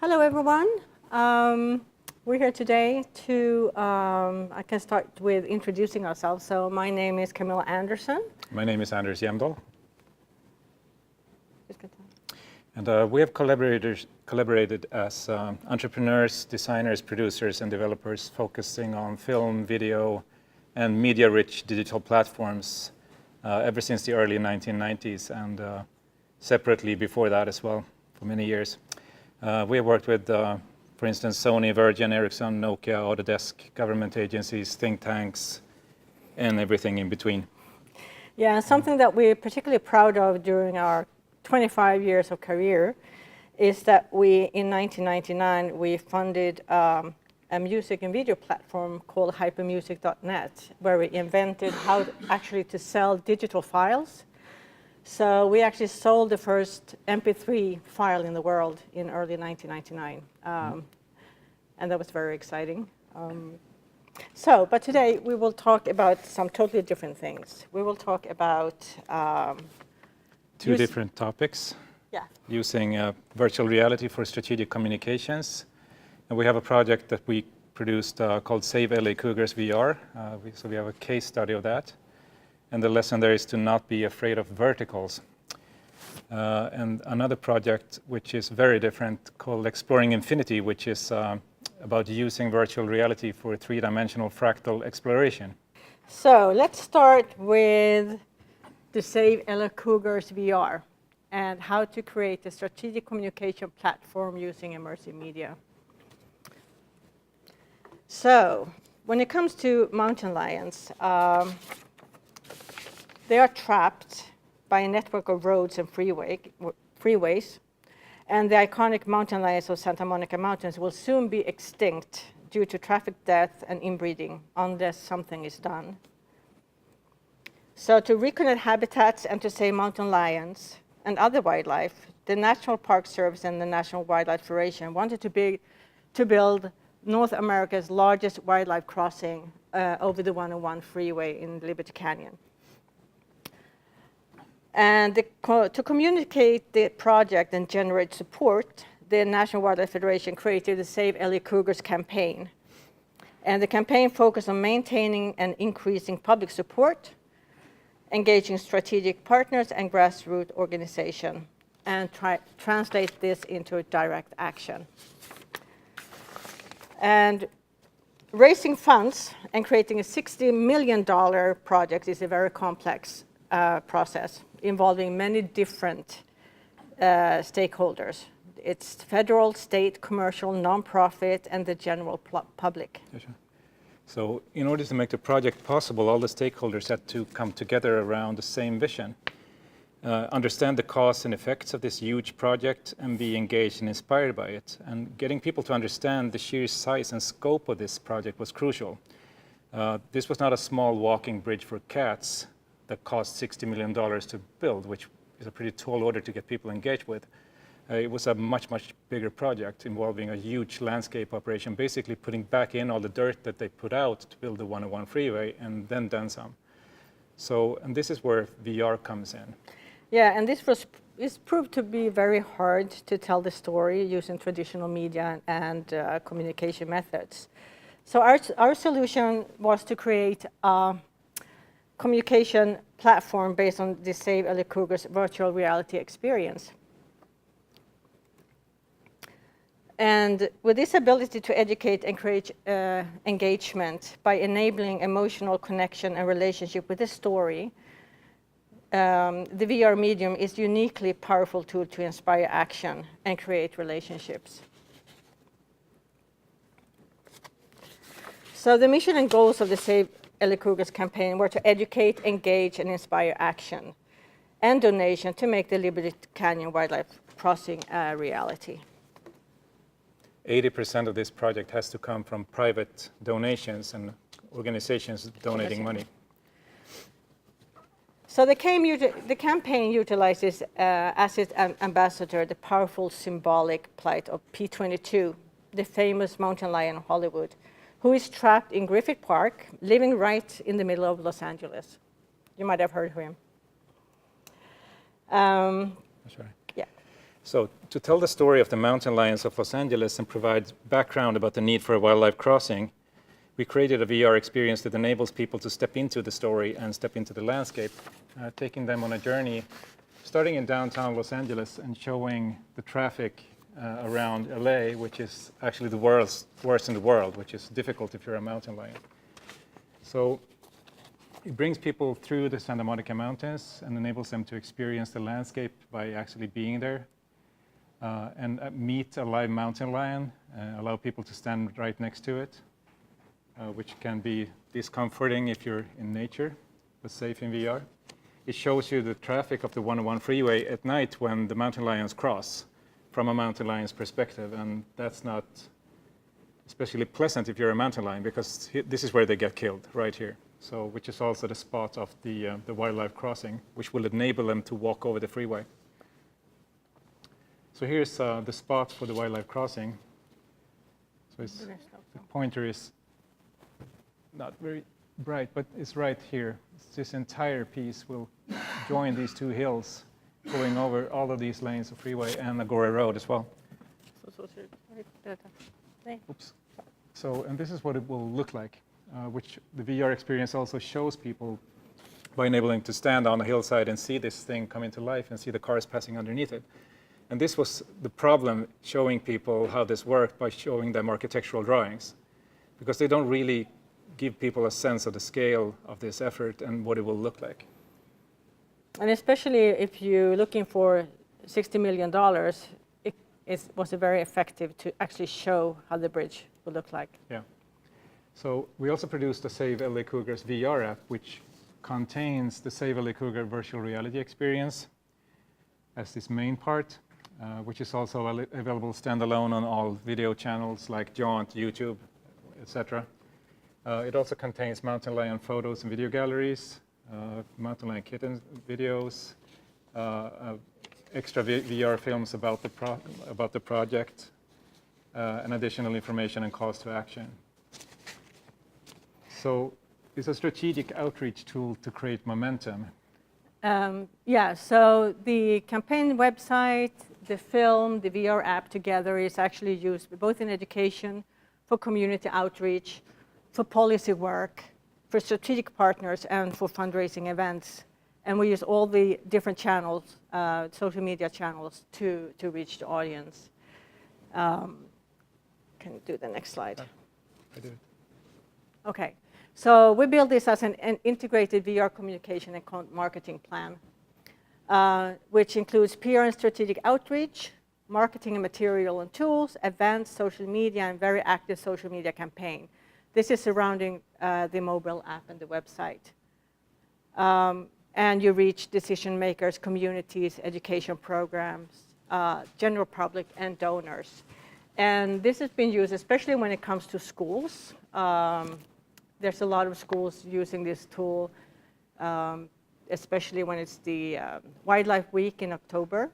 Hello, everyone. We're here today to, I can start with introducing ourselves. So my name is Camilla Anderson. My name is Hjemdahl. And we have collaborated as entrepreneurs, designers, producers, and developers focusing on film, video, and media-rich digital platforms ever since the early 1990s, and separately before that as well, for many years. We have worked with, for instance, Sony, Virgin, Ericsson, Nokia, Autodesk, government agencies, think tanks, and everything in between. Yeah, something that we're particularly proud of during our 25 years of career is that we, in 1999, we funded a music and video platform called hypermusic.net, where we invented how actually to sell digital files. So we actually sold the first MP3 file in the world in early 1999, and that was very exciting. But today we will talk about some totally different things. We will talk about two different topics. Yeah. Using virtual reality for strategic communications. And we have a project that we produced called Save LA Cougars VR. So we have a case study of that. And the lesson there is to not be afraid of verticals. And another project which is very different called Exploring Infinity, which is about using virtual reality for three-dimensional fractal exploration. So let's start with the Save LA Cougars VR and how to create a strategic communication platform using immersive media. So when it comes to mountain lions, they are trapped by a network of roads and freeways, and the iconic mountain lions of Santa Monica Mountains will soon be extinct due to traffic death and inbreeding unless something is done. So to reconnect habitats and to save mountain lions and other wildlife, the National Park Service and the National Wildlife Federation wanted to build North America's largest wildlife crossing over the 101 freeway in Liberty Canyon. And to communicate the project and generate support, the National Wildlife Federation created the Save LA Cougars campaign. And the campaign focused on maintaining and increasing public support, engaging strategic partners and grassroots organizations, and translate this into direct action. And raising funds and creating a $60 million project is a very complex process involving many different stakeholders. It's federal, state, commercial, nonprofit, and the general public. So in order to make the project possible, all the stakeholders had to come together around the same vision, understand the cause and effects of this huge project, and be engaged and inspired by it. And getting people to understand the sheer size and scope of this project was crucial. This was not a small walking bridge for cats that cost $60 million to build, which is a pretty tall order to get people engaged with. It was a much, much bigger project involving a huge landscape operation, basically putting back in all the dirt that they put out to build the 101 freeway and then some. So, and this is where VR comes in. Yeah, and this proved to be very hard to tell the story using traditional media and communication methods. So our solution was to create a communication platform based on the Save LA Cougars virtual reality experience. And with this ability to educate and create engagement by enabling emotional connection and relationship with the story, the VR medium is a uniquely powerful tool to inspire action and create relationships. So the mission and goals of the Save LA Cougars campaign were to educate, engage, and inspire action and donation to make the Liberty Canyon wildlife crossing a reality. 80% of this project has to come from private donations and organizations donating money. So the campaign utilizes as its ambassador the powerful symbolic plight of P22, the famous mountain lion of Hollywood, who is trapped in Griffith Park, living right in the middle of Los Angeles. You might have heard of him. That's right. Yeah. So to tell the story of the mountain lions of Los Angeles and provide background about the need for a wildlife crossing, we created a VR experience that enables people to step into the story and step into the landscape, taking them on a journey, starting in downtown Los Angeles and showing the traffic around LA, which is actually the worst in the world, which is difficult if you're a mountain lion. So it brings people through the Santa Monica Mountains and enables them to experience the landscape by actually being there and meet a live mountain lion, allow people to stand right next to it, which can be discomforting if you're in nature, but safe in VR. It shows you the traffic of the 101 freeway at night when the mountain lions cross from a mountain lion's perspective, and that's not especially pleasant if you're a mountain lion, because this is where they get killed, right here. So, which is also the spot of the wildlife crossing, which will enable them to walk over the freeway. So here's the spot for the wildlife crossing. So the pointer is not very bright, but it's right here. This entire piece will join these two hills, going over all of these lanes of freeway and Agora Road as well. Oops. So, and this is what it will look like, which the VR experience also shows people by enabling to stand on a hillside and see this thing come into life and see the cars passing underneath it. And this was the problem, showing people how this worked by showing them architectural drawings, because they don't really give people a sense of the scale of this effort and what it will look like. And especially if you're looking for $60 million, it was very effective to actually show how the bridge will look like. Yeah. So we also produced the Save LA Cougars VR app, which contains the Save LA Cougar virtual reality experience as this main part, which is also available standalone on all video channels like Jaunt, YouTube, etc. It also contains mountain lion photos and video galleries, mountain lion kitten videos, extra VR films about the project, and additional information and calls to action. So it's a strategic outreach tool to create momentum. Yeah, so the campaign website, the film, the VR app together is actually used both in education, for community outreach, for policy work, for strategic partners, and for fundraising events. And we use all the different channels, social media channels, to reach the audience. Can you do the next slide? I do. Okay. So we built this as an integrated VR communication and marketing plan, which includes PR and strategic outreach, marketing and material and tools, events, social media, and very active social media campaign. This is surrounding the mobile app and the website. And you reach decision makers, communities, education programs, general public, and donors. And this has been used especially when it comes to schools. There's a lot of schools using this tool, especially when it's the Wildlife Week in October.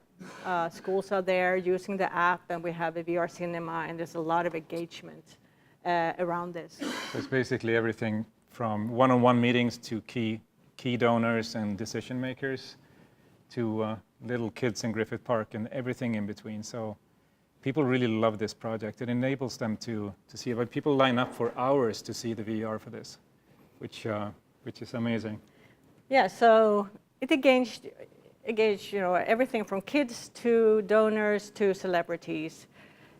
Schools are there using the app, and we have a VR cinema, and there's a lot of engagement around this. So it's basically everything from one-on-one meetings to key donors and decision makers to little kids in Griffith Park and everything in between. So people really love this project. It enables them to see it. But people line up for hours to see the VR for this, which is amazing. Yeah, so it engaged everything from kids to donors to celebrities.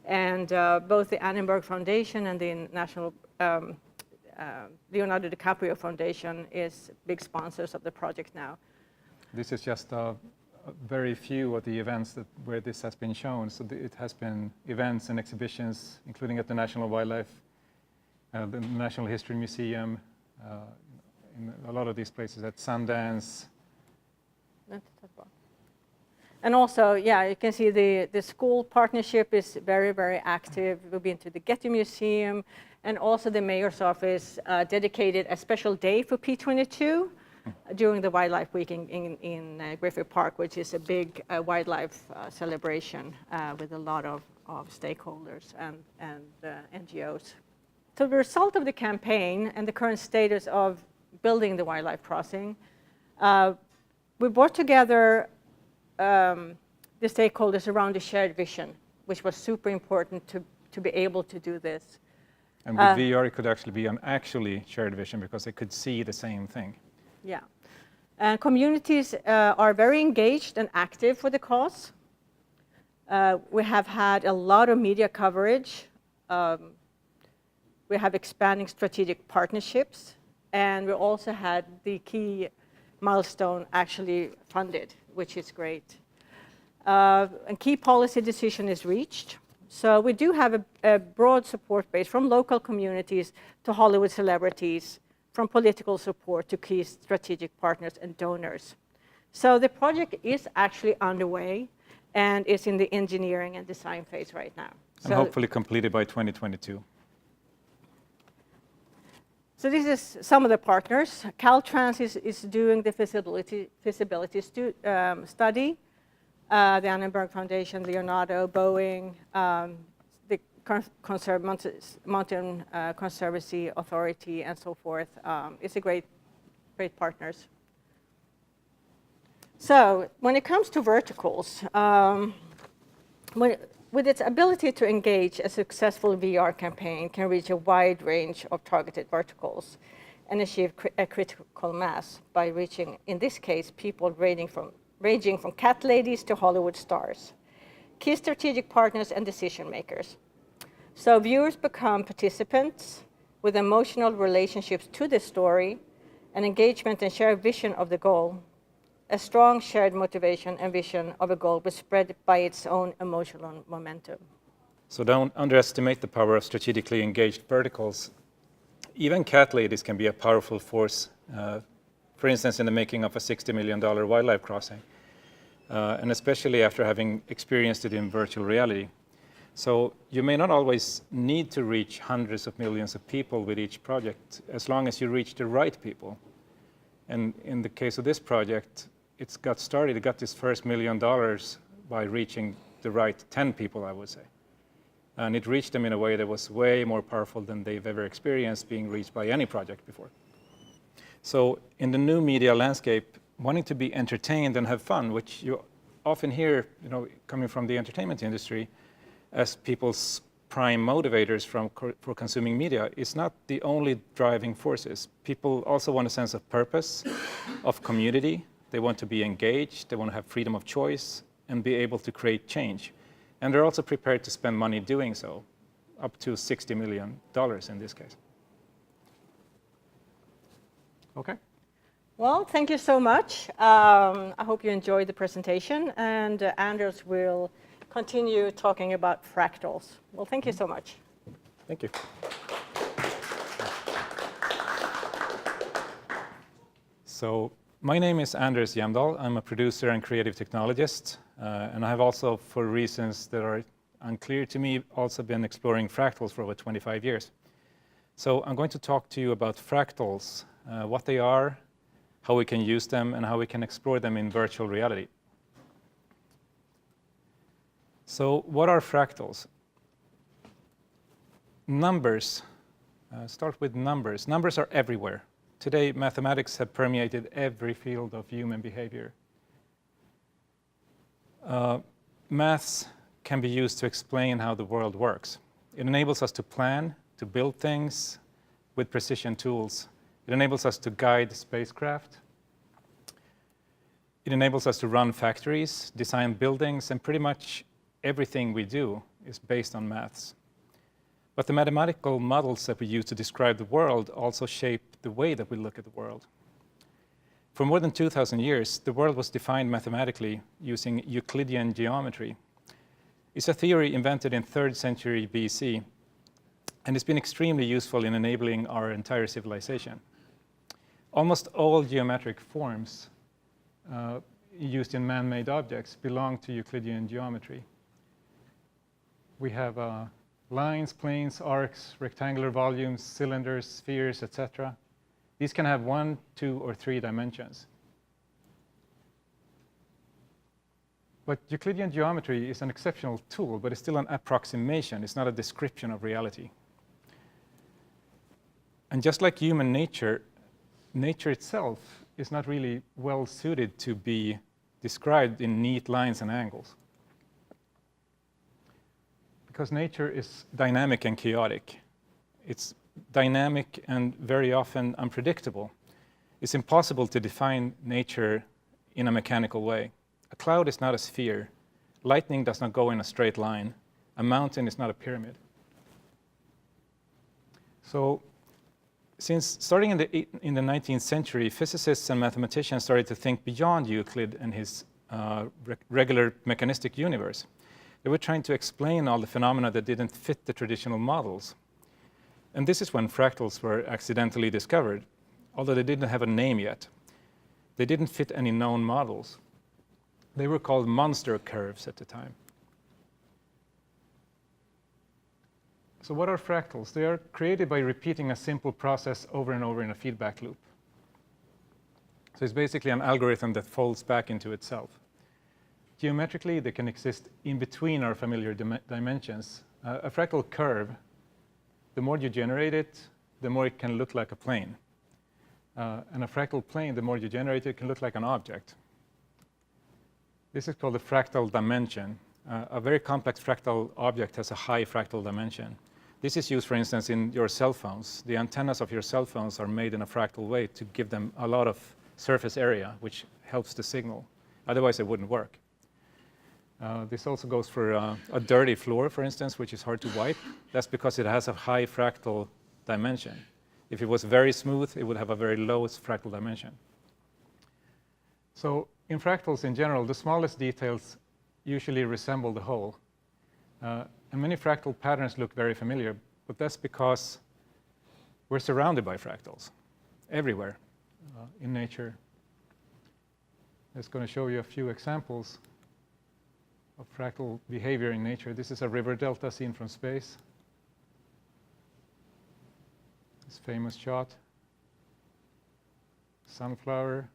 And both the Annenberg Foundation and the National Leonardo DiCaprio Foundation is big sponsors of the project now. This is just very few of the events where this has been shown. So it has been events and exhibitions, including at the National Wildlife, the National History Museum, in a lot of these places, at Sundance. And also, yeah, you can see the school partnership is very, very active. We've been to the Getty Museum, and also the mayor's office dedicated a special day for P22 during the Wildlife Week in Griffith Park, which is a big wildlife celebration with a lot of stakeholders and NGOs. So the result of the campaign and the current status of building the wildlife crossing, we brought together the stakeholders around the shared vision, which was super important to be able to do this. And with VR, it could actually be an actually shared vision because they could see the same thing. Yeah. And communities are very engaged and active for the cause. We have had a lot of media coverage. We have expanding strategic partnerships. And we also had the key milestone actually funded, which is great. A key policy decision is reached. So we do have a broad support base from local communities to Hollywood celebrities, from political support to key strategic partners and donors. So the project is actually underway and is in the engineering and design phase right now. And hopefully completed by 2022. So this is some of the partners. Caltrans is doing the feasibility study. The Annenberg Foundation, Leonardo, Boeing, the Mountain Conservancy Authority, and so forth. It's a great partners. So when it comes to verticals, with its ability to engage, a successful VR campaign can reach a wide range of targeted verticals and achieve a critical mass by reaching, in this case, people ranging from cat ladies to Hollywood stars, key strategic partners and decision makers. So viewers become participants with emotional relationships to the story, an engagement and shared vision of the goal, a strong shared motivation and vision of a goal was spread by its own emotional momentum. So don't underestimate the power of strategically engaged verticals. Even cat ladies can be a powerful force, for instance, in the making of a $60 million wildlife crossing, and especially after having experienced it in virtual reality. So you may not always need to reach hundreds of millions of people with each project, as long as you reach the right people. And in the case of this project, it got this first $1 million by reaching the right 10 people, I would say. And it reached them in a way that was way more powerful than they've ever experienced being reached by any project before. So in the new media landscape, wanting to be entertained and have fun, which you often hear, coming from the entertainment industry, as people's prime motivators for consuming media, is not the only driving forces. People also want a sense of purpose, of community. They want to be engaged. They want to have freedom of choice and be able to create change. And they're also prepared to spend money doing so, up to $60 million in this case. Okay. Well, thank you so much. I hope you enjoyed the presentation, and Anders will continue talking about fractals. Well, thank you so much. Thank you. So my name is Anders Hjemdahl. I'm a producer and creative technologist, and I have also, for reasons that are unclear to me, also been exploring fractals for over 25 years. So I'm going to talk to you about fractals, what they are, how we can use them, and how we can explore them in virtual reality. So what are fractals? Numbers. Start with numbers. Numbers are everywhere. Today, mathematics have permeated every field of human behavior. Maths can be used to explain how the world works. It enables us to plan, to build things with precision tools. It enables us to guide spacecraft. It enables us to run factories, design buildings, and pretty much everything we do is based on maths. But the mathematical models that we use to describe the world also shape the way that we look at the world. For more than 2,000 years, the world was defined mathematically using Euclidean geometry. It's a theory invented in 3rd century BC, and it's been extremely useful in enabling our entire civilization. Almost all geometric forms used in man-made objects belong to Euclidean geometry. We have lines, planes, arcs, rectangular volumes, cylinders, spheres, etc. These can have 1, 2, or 3 dimensions. But Euclidean geometry is an exceptional tool, but it's still an approximation. It's not a description of reality. And just like human nature, nature itself is not really well suited to be described in neat lines and angles. because nature is dynamic and chaotic. It's dynamic and very often unpredictable. It's impossible to define nature in a mechanical way. A cloud is not a sphere. Lightning does not go in a straight line. A mountain is not a pyramid. So, since starting in the 19th century, physicists and mathematicians started to think beyond Euclid and his regular mechanistic universe. They were trying to explain all the phenomena that didn't fit the traditional models. And this is when fractals were accidentally discovered, although they didn't have a name yet. They didn't fit any known models. They were called monster curves at the time. So what are fractals? They are created by repeating a simple process over and over in a feedback loop. So it's basically an algorithm that folds back into itself. Geometrically, they can exist in between our familiar dimensions. A fractal curve, the more you generate it, the more it can look like a plane. And a fractal plane, the more you generate it, can look like an object. This is called the fractal dimension. A very complex fractal object has a high fractal dimension. This is used, for instance, in your cell phones. The antennas of your cell phones are made in a fractal way to give them a lot of surface area, which helps the signal. Otherwise, it wouldn't work. This also goes for a dirty floor, for instance, which is hard to wipe. That's because it has a high fractal dimension. If it was very smooth, it would have a very low fractal dimension. So in fractals in general, the smallest details usually resemble the whole. And many fractal patterns look very familiar, but that's because we're surrounded by fractals everywhere in nature. I'm just going to show you a few examples of fractal behavior in nature. This is a river delta seen from space. This famous shot. Sunflower,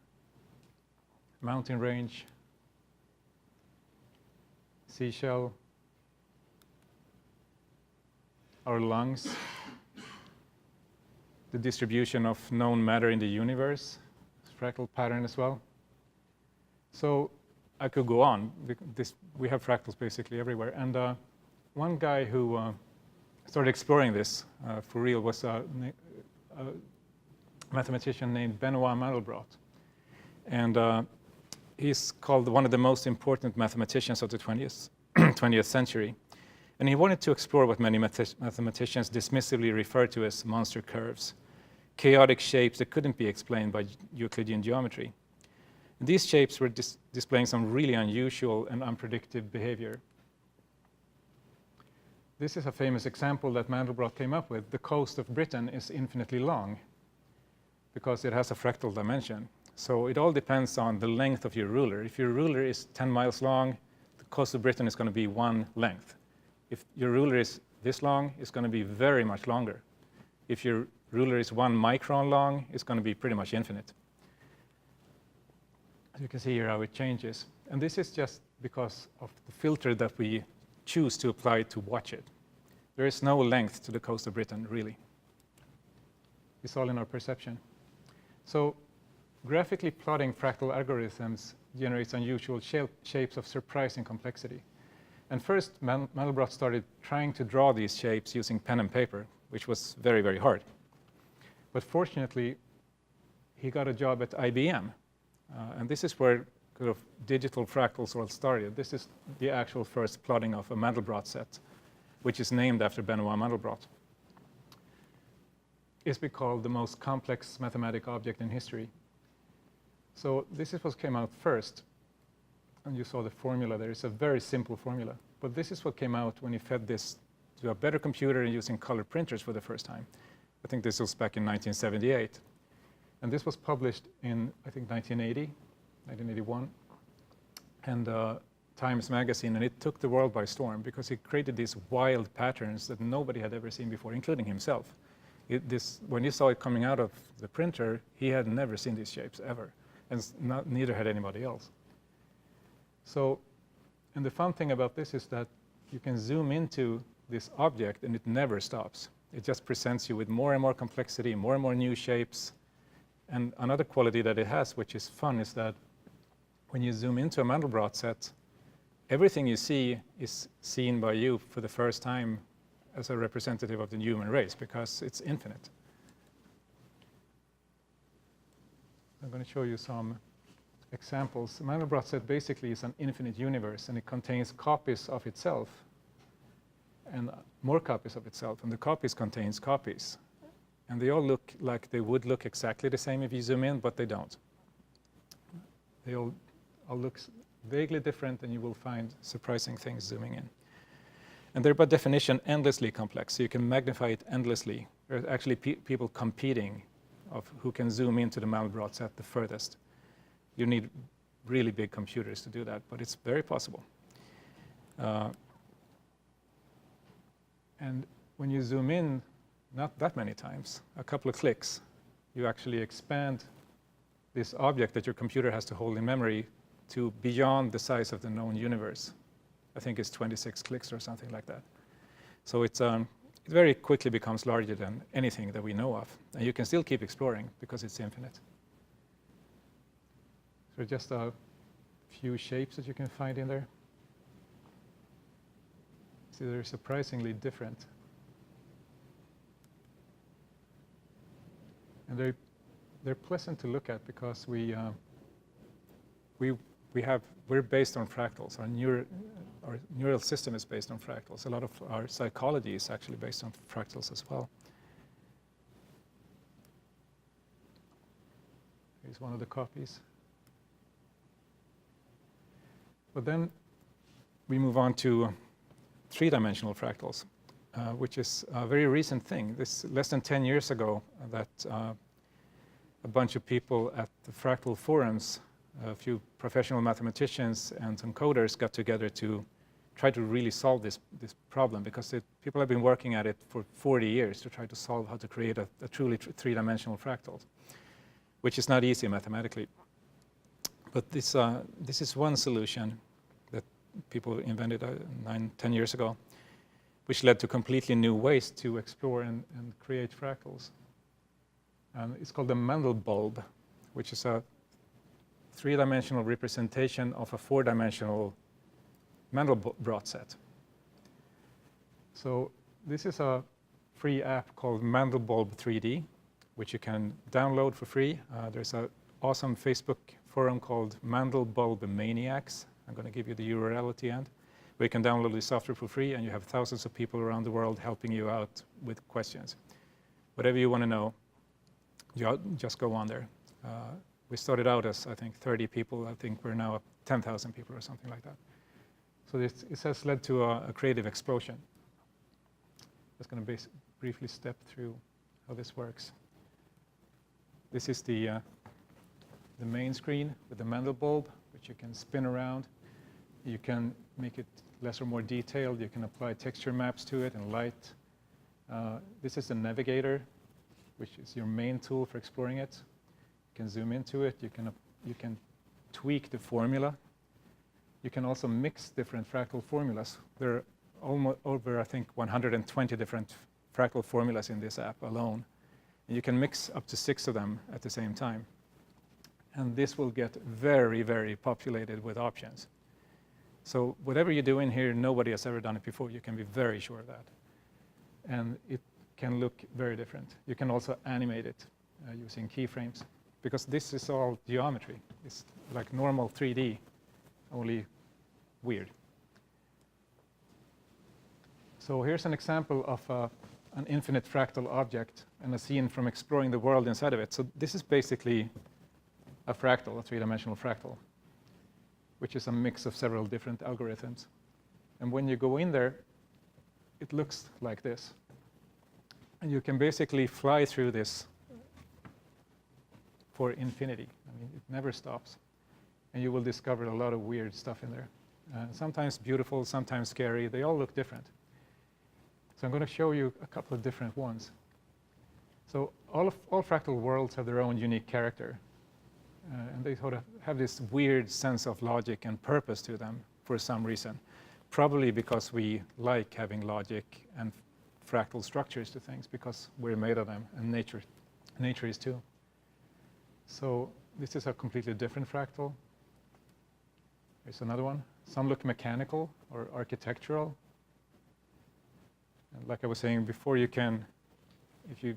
mountain range, seashell, our lungs, the distribution of known matter in the universe, fractal pattern as well. So I could go on. We have fractals basically everywhere. And one guy who started exploring this for real was a mathematician named Benoit Mandelbrot. And he's called one of the most important mathematicians of the 20th century. And he wanted to explore what many mathematicians dismissively refer to as monster curves, chaotic shapes that couldn't be explained by Euclidean geometry. And these shapes were displaying some really unusual and unpredictable behavior. This is a famous example that Mandelbrot came up with. The coast of Britain is infinitely long because it has a fractal dimension. So it all depends on the length of your ruler. If your ruler is 10 miles long, the coast of Britain is going to be one length. If your ruler is this long, it's going to be very much longer. If your ruler is 1 micron long, it's going to be pretty much infinite. As you can see here how it changes. And this is just because of the filter that we choose to apply to watch it. There is no length to the coast of Britain, really. It's all in our perception. So graphically plotting fractal algorithms generates unusual shapes of surprising complexity. And first, Mandelbrot started trying to draw these shapes using pen and paper, which was very, very hard. But fortunately, he got a job at IBM. And this is where kind of digital fractals all started. This is the actual first plotting of a Mandelbrot set, which is named after Benoit Mandelbrot. It's been called the most complex mathematical object in history. So this is what came out first. And you saw the formula there. It's a very simple formula. But this is what came out when you fed this to a better computer using color printers for the first time. I think this was back in 1978. And this was published in, I think, 1980, 1981, and Times Magazine. And it took the world by storm because it created these wild patterns that nobody had ever seen before, including himself. When he saw it coming out of the printer, he had never seen these shapes ever. And neither had anybody else. So, and the fun thing about this is that you can zoom into this object and it never stops. It just presents you with more and more complexity, more and more new shapes. And another quality that it has, which is fun, is that when you zoom into a Mandelbrot set, everything you see is seen by you for the first time as a representative of the human race, because it's infinite. I'm going to show you some examples. Mandelbrot set basically is an infinite universe, and it contains copies of itself and more copies of itself, and the copies contains copies. And they all look like they would look exactly the same if you zoom in, but they don't. They all look vaguely different, and you will find surprising things zooming in. And they're by definition endlessly complex, so you can magnify it endlessly. There are actually people competing of who can zoom into the Mandelbrot set the furthest. You need really big computers to do that, but it's very possible. And when you zoom in, not that many times, a couple of clicks, you actually expand this object that your computer has to hold in memory to beyond the size of the known universe. I think it's 26 clicks or something like that. So it very quickly becomes larger than anything that we know of. And you can still keep exploring because it's infinite. So just a few shapes that you can find in there. See, they're surprisingly different. And they're pleasant to look at because we're based on fractals. Our neural system is based on fractals. A lot of our psychology is actually based on fractals as well. Here's one of the copies. But then we move on to three-dimensional fractals, which is a very recent thing. This less than 10 years ago that a bunch of people at the fractal forums, a few professional mathematicians and some coders got together to try to really solve this problem, because people have been working at it for 40 years to try to solve how to create a truly three-dimensional fractal, which is not easy mathematically. But this is one solution that people invented 9-10 years ago, which led to completely new ways to explore and create fractals. And it's called the Mandal Bulb, which is a three-dimensional representation of a four-dimensional Mandelbrot set. So this is a free app called Mandal Bulb 3D, which you can download for free. There's an awesome Facebook forum called Mandal Bulb Maniacs. I'm going to give you the URL at the end, where you can download the software for free, and you have thousands of people around the world helping you out with questions. Whatever you want to know, you just go on there. We started out as, I think, 30 people. I think we're now up 10,000 people or something like that. So it has led to a creative explosion. Just going to briefly step through how this works. This is the main screen with the Mandal Bulb, which you can spin around. You can make it less or more detailed. You can apply texture maps to it and light. This is the navigator, which is your main tool for exploring it. You can zoom into it. You can tweak the formula. You can also mix different fractal formulas. There are almost over, I think, 120 different fractal formulas in this app alone. And you can mix up to 6 of them at the same time. And this will get very, very populated with options. So whatever you do in here, nobody has ever done it before. You can be very sure of that. And it can look very different. You can also animate it using keyframes, because this is all geometry. It's like normal 3D, only weird. So here's an example of an infinite fractal object and a scene from exploring the world inside of it. So this is basically a fractal, a three-dimensional fractal, which is a mix of several different algorithms. And when you go in there, it looks like this. And you can basically fly through this for infinity. I mean, it never stops. And you will discover a lot of weird stuff in there. Sometimes beautiful, sometimes scary. They all look different. So I'm going to show you a couple of different ones. So all fractal worlds have their own unique character. And they sort of have this weird sense of logic and purpose to them for some reason. Probably because we like having logic and fractal structures to things, because we're made of them, and nature is too. So this is a completely different fractal. Here's another one. Some look mechanical or architectural. And like I was saying before, you can, if you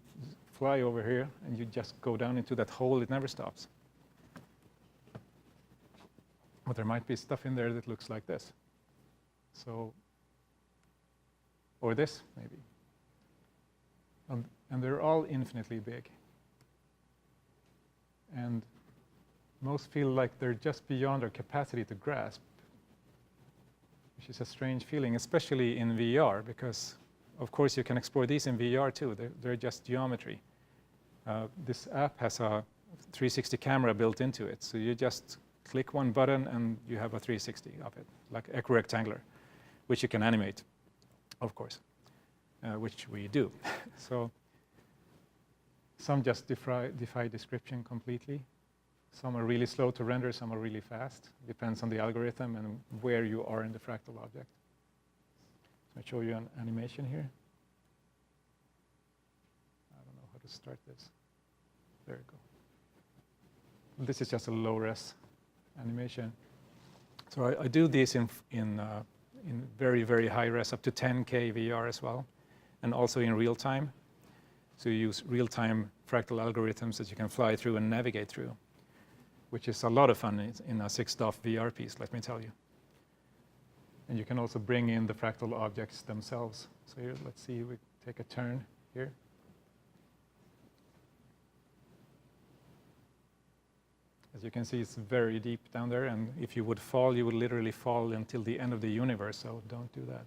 fly over here and you just go down into that hole, it never stops. But there might be stuff in there that looks like this. So, or this, maybe. And they're all infinitely big. And most feel like they're just beyond our capacity to grasp, which is a strange feeling, especially in VR, because of course you can explore these in VR too. They're just geometry. This app has a 360 camera built into it, so you just click one button and you have a 360 of it, like equirectangular, which you can animate, of course, which we do. So some just defy description completely. Some are really slow to render, some are really fast. Depends on the algorithm and where you are in the fractal object. So I'll show you an animation here. I don't know how to start this. There you go. This is just a low-res animation. So I do this in very, very high res, up to 10K VR as well, and also in real time. So you use real-time fractal algorithms that you can fly through and navigate through, which is a lot of fun in a 6DoF VR piece, let me tell you. And you can also bring in the fractal objects themselves. So here, let's see, we take a turn here. As you can see, it's very deep down there, and if you would fall, you would literally fall until the end of the universe, so don't do that.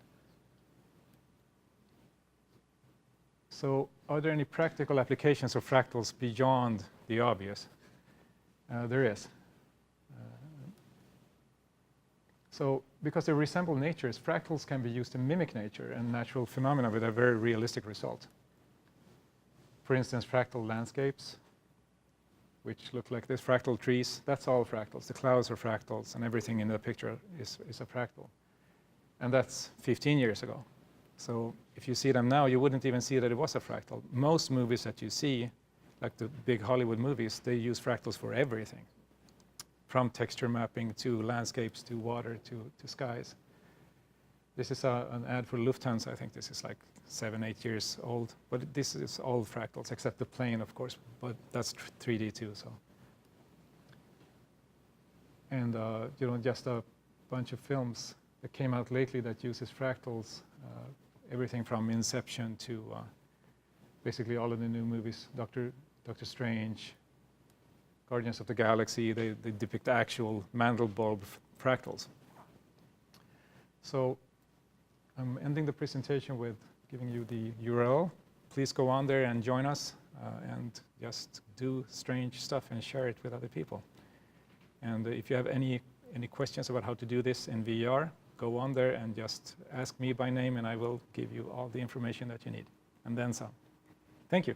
So are there any practical applications of fractals beyond the obvious? There is. So because they resemble natures, fractals can be used to mimic nature and natural phenomena with a very realistic result. For instance, fractal landscapes, which look like this, fractal trees, that's all fractals. The clouds are fractals, and everything in the picture is a fractal. And that's 15 years ago. So if you see them now, you wouldn't even see that it was a fractal. Most movies that you see, like the big Hollywood movies, they use fractals for everything, from texture mapping to landscapes to water to skies. This is an ad for Lufthansa. I think this is like 7, 8 years old. But this is all fractals, except the plane, of course. But that's 3D too. So, and you know, just a bunch of films that came out lately that uses fractals. Everything from Inception to basically all of the new movies, Doctor Strange, Guardians of the Galaxy, they depict actual Mandal Bulb fractals. So I'm ending the presentation with giving you the URL. Please go on there and join us and just do strange stuff and share it with other people. And if you have any questions about how to do this in VR, go on there and just ask me by name, and I will give you all the information that you need, and then some. Thank you.